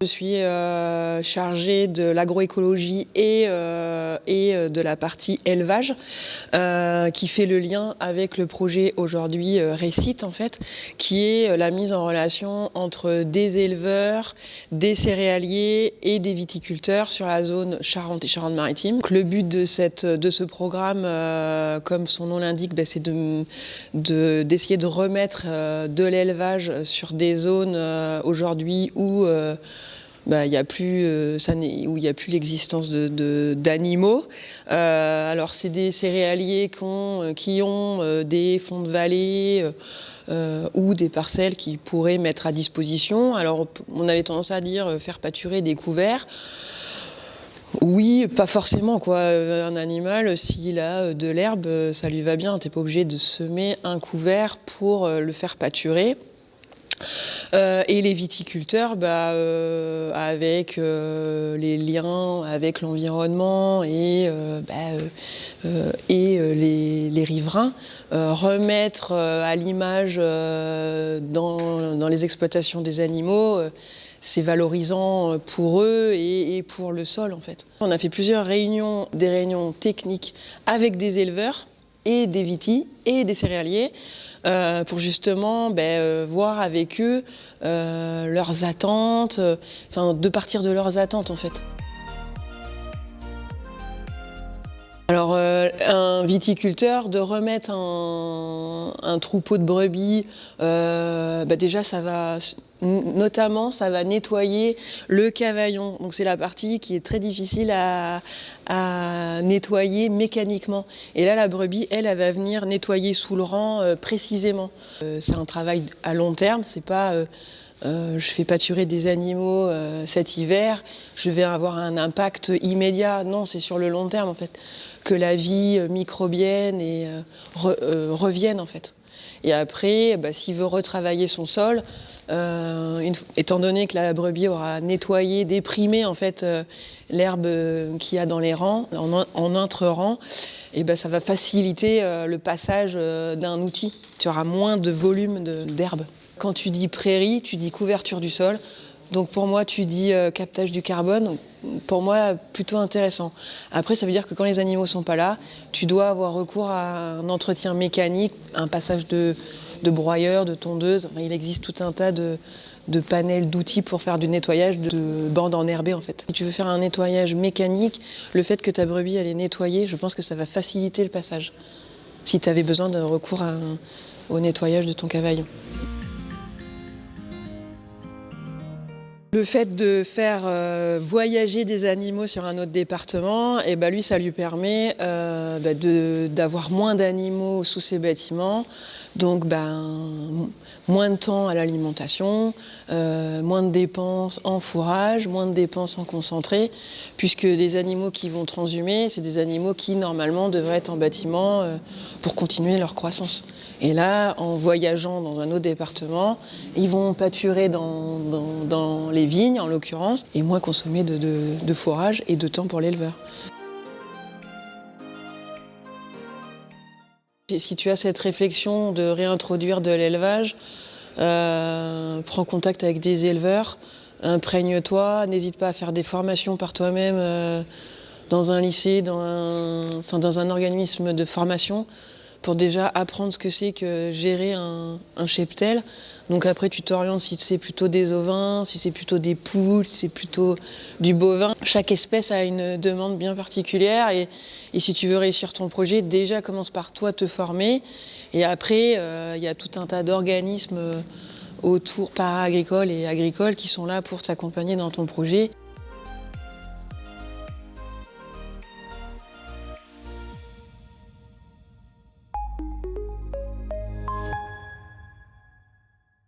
Je suis chargée de l'agroécologie et de la partie élevage qui fait le lien avec le projet aujourd'hui Récite en fait, qui est la mise en relation entre des éleveurs, des céréaliers et des viticulteurs sur la zone Charente et Charente-Maritime. Le but de ce programme, comme son nom l'indique, c'est d'essayer de remettre de l'élevage sur des zones aujourd'hui où il n'y a plus, où il n'y a plus l'existence d'animaux. Alors c'est des céréaliers qui ont des fonds de vallée ou des parcelles qu'ils pourraient mettre à disposition. Alors on avait tendance à dire faire pâturer des couverts. Oui, pas forcément quoi. Un animal, s'il a de l'herbe, ça lui va bien. T'es pas obligé de semer un couvert pour le faire pâturer. Et les viticulteurs, avec les liens avec l'environnement et les riverains, remettre à l'image dans les exploitations des animaux, c'est valorisant pour eux et pour le sol en fait. On a fait plusieurs réunions, des réunions techniques avec des éleveurs et des vitis et des céréaliers pour justement voir avec eux leurs attentes, de partir de leurs attentes en fait. Alors un viticulteur, de remettre un troupeau de brebis, déjà ça va nettoyer le cavaillon. Donc c'est la partie qui est très difficile à nettoyer mécaniquement. Et là la brebis, elle va venir nettoyer sous le rang précisément. C'est un travail à long terme, c'est pas je fais pâturer des animaux cet hiver, je vais avoir un impact immédiat. Non, c'est sur le long terme en fait, que la vie microbienne revienne en fait. Et après, s'il veut retravailler son sol, étant donné que la brebis aura nettoyé, déprimé en fait l'herbe qu'il y a dans les rangs, en intra-rang, ça va faciliter le passage d'un outil. Tu auras moins de volume d'herbe. Quand tu dis prairie, tu dis couverture du sol. Donc pour moi, tu dis captage du carbone. Pour moi, plutôt intéressant. Après, ça veut dire que quand les animaux sont pas là, tu dois avoir recours à un entretien mécanique, un passage de broyeur, de tondeuse. Enfin, il existe tout un tas de panels d'outils pour faire du nettoyage de bandes enherbées en fait. Si tu veux faire un nettoyage mécanique, le fait que ta brebis elle est nettoyée, je pense que ça va faciliter le passage. Si tu avais besoin de recours au nettoyage de ton cavaillon. Le fait de faire voyager des animaux sur un autre département, lui, ça lui permet d'avoir moins d'animaux sous ses bâtiments, donc moins de temps à l'alimentation, moins de dépenses en fourrage, moins de dépenses en concentré, puisque les animaux qui vont transhumer, c'est des animaux qui normalement devraient être en bâtiment pour continuer leur croissance. Et là, en voyageant dans un autre département, ils vont pâturer dans les vignes, en l'occurrence, et moins consommer de fourrage et de temps pour l'éleveur. Si tu as cette réflexion de réintroduire de l'élevage, prends contact avec des éleveurs, imprègne-toi, n'hésite pas à faire des formations par toi-même dans un lycée, dans un organisme de formation, pour déjà apprendre ce que c'est que gérer un cheptel. Donc après tu t'orientes si c'est plutôt des ovins, si c'est plutôt des poules, si c'est plutôt du bovin. Chaque espèce a une demande bien particulière et si tu veux réussir ton projet, déjà commence par toi te former. Et après, il y a tout un tas d'organismes autour, para-agricoles et agricoles, qui sont là pour t'accompagner dans ton projet.